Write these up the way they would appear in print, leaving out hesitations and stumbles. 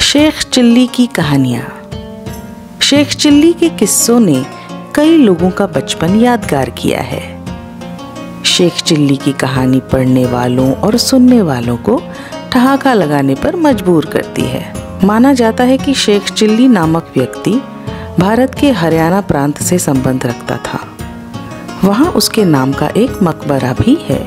Sheikh chilli की कहानियाँ। Sheikh chilli के किस्सों ने कई लोगों का बचपन यादगार किया है। शेख चिल्ली की कहानी पढ़ने वालों और सुनने वालों को ठहाका लगाने पर मजबूर करती है। माना जाता है कि शेख चिल्ली नामक व्यक्ति भारत के हरियाणा प्रांत से संबंध रखता था। वहाँ उसके नाम का एक मकबरा भी है।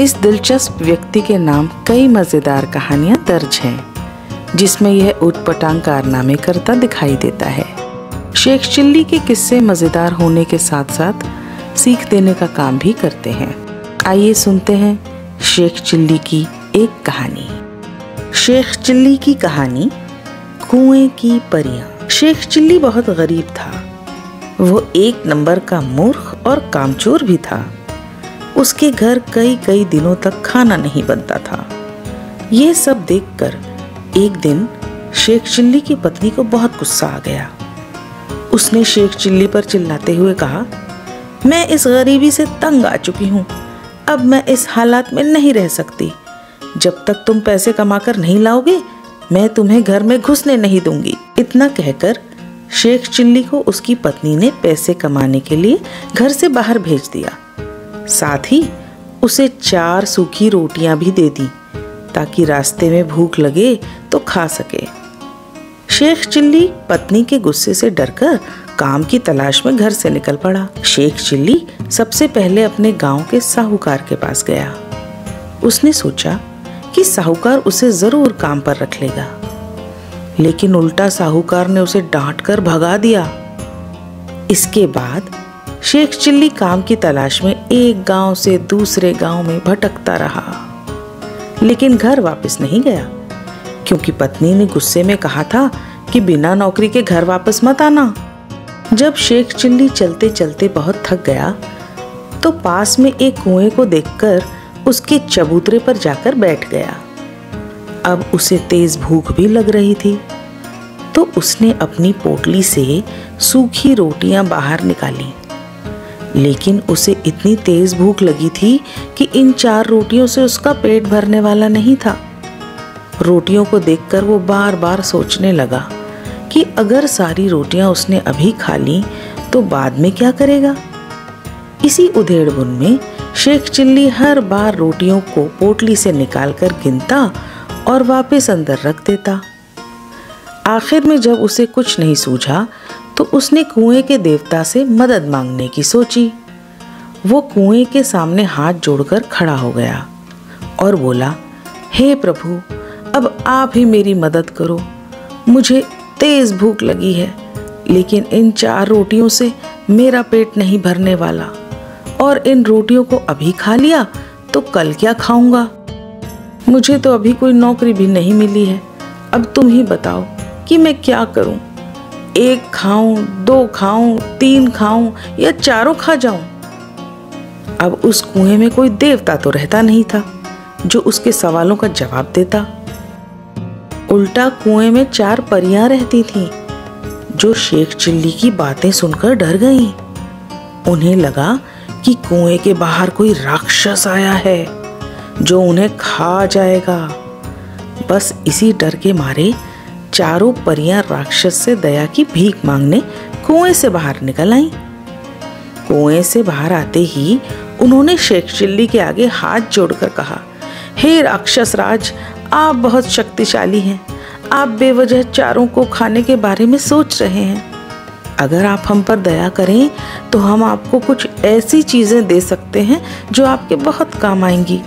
इस दिलचस्प व्यक्ति के नाम कई मज़ेदार कहानियाँ दर्ज हैं, जिसमें यह ऊटपटांग कारनामे करता दिखाई देता है। शेख चिल्ली के किस्से मज़ेदार होने के साथ साथ सीख देने का काम भी करते हैं। आइए सुनते हैं शेख चिल्ली की एक कहानी। शेख चिल्ली की कहानी, कुएं की परियां। शेख चिल्ली बहुत गरीब था। वो एक नंबर का मूर्ख और कामचोर भी था। उसके घर कई दिनों तक खाना नहीं बनता था। ये सब देखकर एक दिन शेख चिल्ली की पत्नी को बहुत गुस्सा आ गया। उसने शेख चिल्ली पर चिल्लाते हुए कहा, मैं इस गरीबी से तंग आ चुकी हूँ। अब मैं इस हालात में नहीं रह सकती। जब तक तुम पैसे कमाकर नहीं लाओगे, मैं तुम्हें घर में घुसने नहीं दूंगी। इतना कहकर शेख चिल्ली को उसकी पत्नी ने पैसे कमाने के लिए घर से बाहर भेज दिया। साथ ही उसे 4 सूखी रोटियां भी दे दी ताकि रास्ते में भूख लगे तो खा सके। शेख चिल्ली पत्नी के गुस्से से डरकर काम की तलाश में घर से निकल पड़ा। शेख चिल्ली सबसे पहले अपने गांव के साहूकार के पास गया। उसने सोचा कि साहूकार उसे जरूर काम पर रख लेगा, लेकिन उल्टा साहूकार ने उसे डांटकर भगा दिया। इसके बाद शेख चिल्ली काम की तलाश में एक गांव से दूसरे गांव में भटकता रहा, लेकिन घर वापस नहीं गया, क्योंकि पत्नी ने गुस्से में कहा था कि बिना नौकरी के घर वापस मत आना। जब शेख चिल्ली चलते चलते बहुत थक गया तो पास में एक कुएं को देखकर उसके चबूतरे पर जाकर बैठ गया। अब उसे तेज भूख भी लग रही थी, तो उसने अपनी पोटली से सूखी रोटियां बाहर निकाली। लेकिन उसे इतनी तेज भूख लगी थी कि इन 4 रोटियों से उसका पेट भरने वाला नहीं था। रोटियों को देखकर वो बार बार सोचने लगा कि अगर सारी रोटियां उसने अभी खा ली तो बाद में क्या करेगा। इसी उधेड़-बुन में शेख चिल्ली हर बार रोटियों को पोटली से निकालकर गिनता और वापस अंदर रख देता। आखिर में जब उसे कुछ नहीं सूझा तो उसने कुएं के देवता से मदद मांगने की सोची। वो कुएं के सामने हाथ जोड़कर खड़ा हो गया और बोला, हे प्रभु, अब आप ही मेरी मदद करो। मुझे तेज भूख लगी है, लेकिन इन 4 रोटियों से मेरा पेट नहीं भरने वाला, और इन रोटियों को अभी खा लिया तो कल क्या खाऊंगा। मुझे तो अभी कोई नौकरी भी नहीं मिली है। अब तुम ही बताओ कि मैं क्या करूं। 1 खाऊं, 2 खाऊं, 3 खाऊं या 4 खा जाऊं। अब उस कुएं में कोई देवता तो रहता नहीं था जो उसके सवालों का जवाब देता। उल्टा कुएं में 4 परियां रहती थीं, जो शेख चिल्ली की बातें सुनकर डर गईं। उन्हें लगा कि कुएं के बाहर कोई राक्षस आया है जो उन्हें खा जाएगा। बस इसी डर के मारे 4 परियां राक्षस से दया की भीख मांगने कुएं से बाहर निकल आईं। कुएं से बाहर आते ही उन्होंने शेख चिल्ली के आगे हाथ जोड़कर कहा, हे राक्षस राज, आप बहुत शक्तिशाली हैं। आप बेवजह 4 को खाने के बारे में सोच रहे हैं। अगर आप हम पर दया करें तो हम आपको कुछ ऐसी चीजें दे सकते हैं जो आपके बहुत काम आएंगी।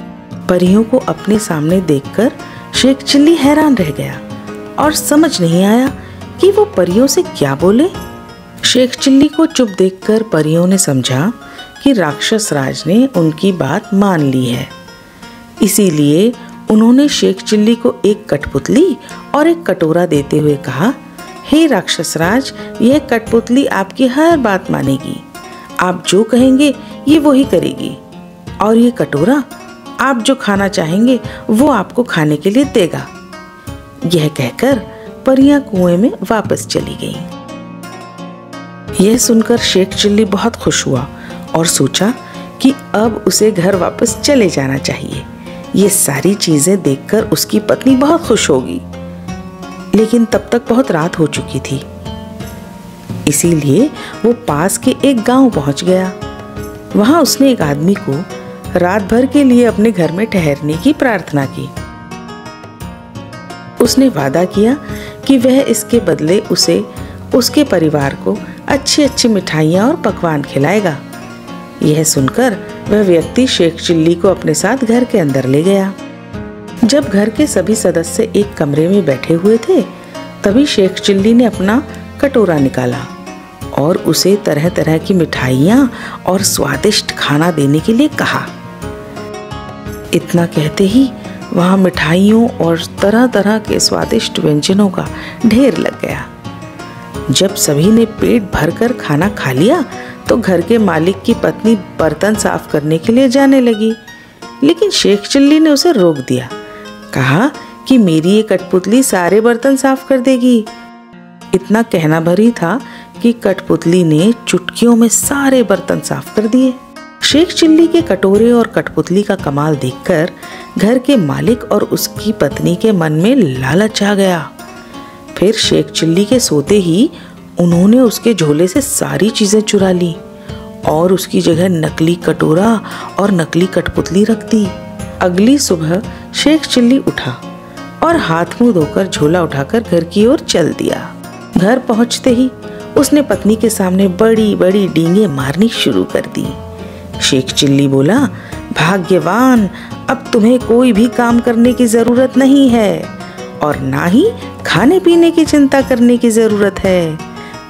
परियों को अपने सामने देखकर शेख चिल्ली हैरान रह गया और समझ नहीं आया कि वो परियों से क्या बोले। शेख चिल्ली को चुप देखकर परियों ने समझा कि राक्षस राज ने उनकी बात मान ली है। इसीलिए उन्होंने शेख चिल्ली को एक कठपुतली और एक कटोरा देते हुए कहा, हे राक्षस राज, यह कठपुतली आपकी हर बात मानेगी। आप जो कहेंगे ये वही करेगी, और ये कटोरा आप जो खाना चाहेंगे वो आपको खाने के लिए देगा। यह कहकर परियां कुएं में वापस चली गईं। यह सुनकर शेख चिल्ली बहुत खुश हुआ और सोचा कि अब उसे घर वापस चले जाना चाहिए। ये सारी चीजें देखकर उसकी पत्नी बहुत खुश होगी। लेकिन तब तक बहुत रात हो चुकी थी। इसीलिए वो पास के एक गांव पहुंच गया। वहां उसने एक आदमी को रात भर के लिए अपने घर में ठहरने की प्रार्थना की। उसने वादा किया कि वह इसके बदले उसे उसके परिवार को अच्छी अच्छी मिठाइयाँ और पकवान खिलाएगा। यह सुनकर वह व्यक्ति शेख चिल्ली को अपने साथ घर के अंदर ले गया। जब घर के सभी सदस्य एक कमरे में बैठे हुए थे, तभी शेख चिल्ली ने अपना कटोरा निकाला और उसे तरह तरह की मिठाइयाँ और स्वादिष्ट खाना देने के लिए कहा। इतना कहते ही वहाँ मिठाइयों और तरह तरह के स्वादिष्ट व्यंजनों का ढेर लग गया। जब सभी ने पेट भरकर खाना खा लिया तो घर के मालिक की पत्नी बर्तन साफ करने के लिए जाने लगी, लेकिन शेख चिल्ली ने उसे रोक दिया। कहा कि मेरी ये कठपुतली सारे बर्तन साफ कर देगी। इतना कहना भरी था कि कठपुतली ने चुटकियों में सारे बर्तन साफ कर दिए। शेख चिल्ली के कटोरे और कठपुतली का कमाल देखकर घर के मालिक और उसकी पत्नी के मन में लालच आ गया। फिर शेख चिल्ली के सोते ही उन्होंने उसके झोले से सारी चीजें चुरा ली और उसकी जगह नकली कटोरा और नकली कठपुतली रख दी। अगली सुबह शेख चिल्ली उठा और हाथ मुंह धोकर झोला उठाकर घर की ओर चल दिया। घर पहुंचते ही उसने पत्नी के सामने बड़ी बड़ी डींगे मारनी शुरू कर दी। शेख चिल्ली बोला, भाग्यवान, अब तुम्हें कोई भी काम करने की जरूरत नहीं है और ना ही खाने पीने की चिंता करने की जरूरत है।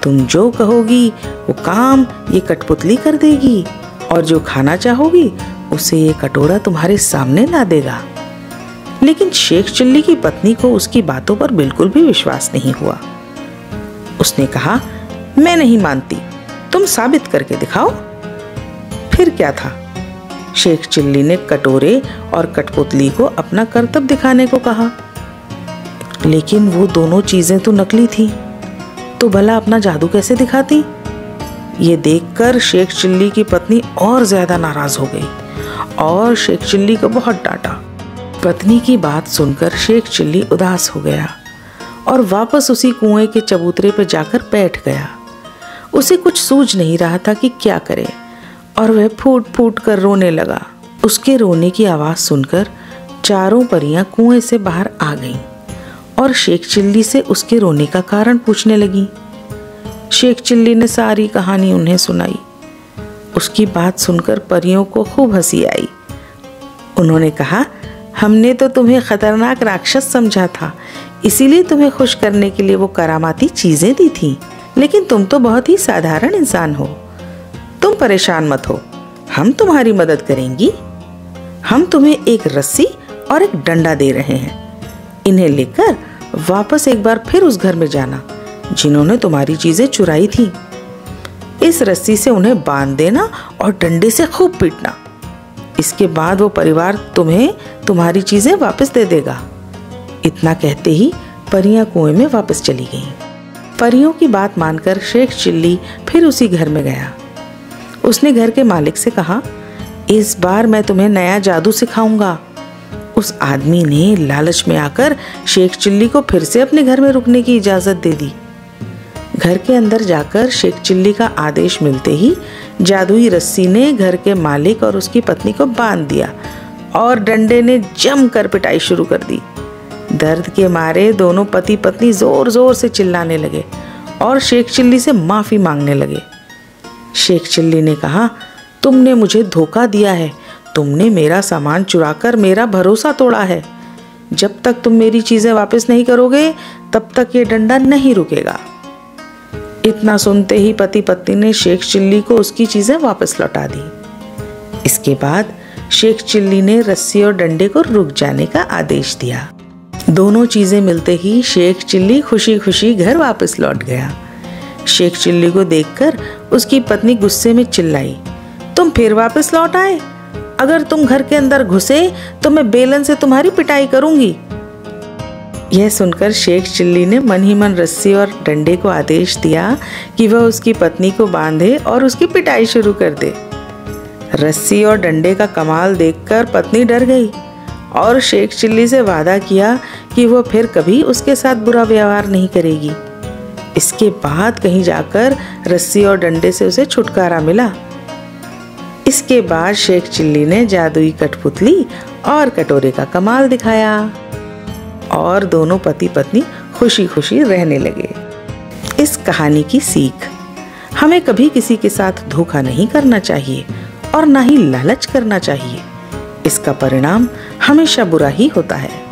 तुम जो कहोगी वो काम ये कठपुतली कर देगी और जो खाना चाहोगी उसे ये कटोरा तुम्हारे सामने ला देगा। लेकिन शेख चिल्ली की पत्नी को उसकी बातों पर बिल्कुल भी विश्वास नहीं हुआ। उसने कहा, मैं नहीं मानती, तुम साबित करके दिखाओ। फिर क्या था, शेख चिल्ली ने कटोरे और कठपुतली को अपना करतब दिखाने को कहा, लेकिन वो दोनों चीजें तो नकली थी, तो भला अपना जादू कैसे दिखाती। ये देखकर शेख चिल्ली की पत्नी और ज्यादा नाराज हो गई और शेख चिल्ली को बहुत डांटा। पत्नी की बात सुनकर शेख चिल्ली उदास हो गया और वापस उसी कुएं के चबूतरे पर जाकर बैठ गया। उसे कुछ सूझ नहीं रहा था कि क्या करे और वह फूट फूट कर रोने लगा। उसके रोने की आवाज सुनकर चारों परियां कुएं से बाहर आ गईं और शेख चिल्ली से उसके रोने का कारण पूछने लगी। शेख चिल्ली ने सारी कहानी उन्हें सुनाई। उसकी बात सुनकर परियों को खूब हंसी आई। उन्होंने कहा, हमने तो तुम्हें खतरनाक राक्षस समझा था, इसीलिए तुम्हें खुश करने के लिए वो करामाती चीजें दी थी, लेकिन तुम तो बहुत ही साधारण इंसान हो। तुम परेशान मत हो, हम तुम्हारी मदद करेंगी। हम तुम्हें एक रस्सी और एक डंडा दे रहे हैं। इन्हें लेकर वापस एक बार फिर उस घर में जाना जिन्होंने तुम्हारी चीजें चुराई थी। इस रस्सी से उन्हें बांध देना और डंडे से खूब पीटना। इसके बाद वो परिवार तुम्हें तुम्हारी चीजें वापस दे देगा। इतना कहते ही परियां कुएं में वापस चली गईं। परियों की बात मानकर शेख चिल्ली फिर उसी घर में गया। उसने घर के मालिक से कहा, इस बार मैं तुम्हें नया जादू सिखाऊंगा। उस आदमी ने लालच में आकर शेख चिल्ली को फिर से अपने घर में रुकने की इजाजत दे दी। घर के अंदर जाकर शेख चिल्ली का आदेश मिलते ही जादुई रस्सी ने घर के मालिक और उसकी पत्नी को बांध दिया और डंडे ने जमकर पिटाई शुरू कर दी। दर्द के मारे दोनों पति पत्नी जोर जोर से चिल्लाने लगे और शेख चिल्ली से माफी मांगने लगे। शेख चिल्ली ने कहा, तुमने मुझे धोखा दिया है, तुमने मेरा सामान चुराकर मेरा भरोसा तोड़ा है। जब तक तुम मेरी चीजें वापस नहीं करोगे तब तक ये डंडा नहीं रुकेगा। इतना सुनते ही पति पत्नी ने शेख चिल्ली को उसकी चीजें वापस लौटा दी। इसके बाद शेख चिल्ली ने रस्सी और डंडे को रुक जाने का आदेश दिया। दोनों चीजें मिलते ही शेख चिल्ली खुशी खुशी घर वापस लौट गया। शेख चिल्ली को देखकर उसकी पत्नी गुस्से में चिल्लाई, तुम फिर वापस लौट आए? अगर तुम घर के अंदर घुसे तो मैं बेलन से तुम्हारी पिटाई करूंगी। यह सुनकर शेख चिल्ली ने मन ही मन रस्सी और डंडे को आदेश दिया कि वह उसकी पत्नी को बांधे और उसकी पिटाई शुरू कर दे। रस्सी और डंडे का कमाल देखकर पत्नी डर गई और शेख चिल्ली से वादा किया कि वो फिर कभी उसके साथ बुरा व्यवहार नहीं करेगी। इसके बाद कहीं जाकर रस्सी और डंडे से उसे छुटकारा मिला। इसके बाद शेख चिल्ली ने जादुई कठपुतली और कटोरे का कमाल दिखाया और दोनों पति पत्नी खुशी खुशी रहने लगे। इस कहानी की सीख, हमें कभी किसी के साथ धोखा नहीं करना चाहिए और ना ही लालच करना चाहिए। इसका परिणाम हमेशा बुरा ही होता है।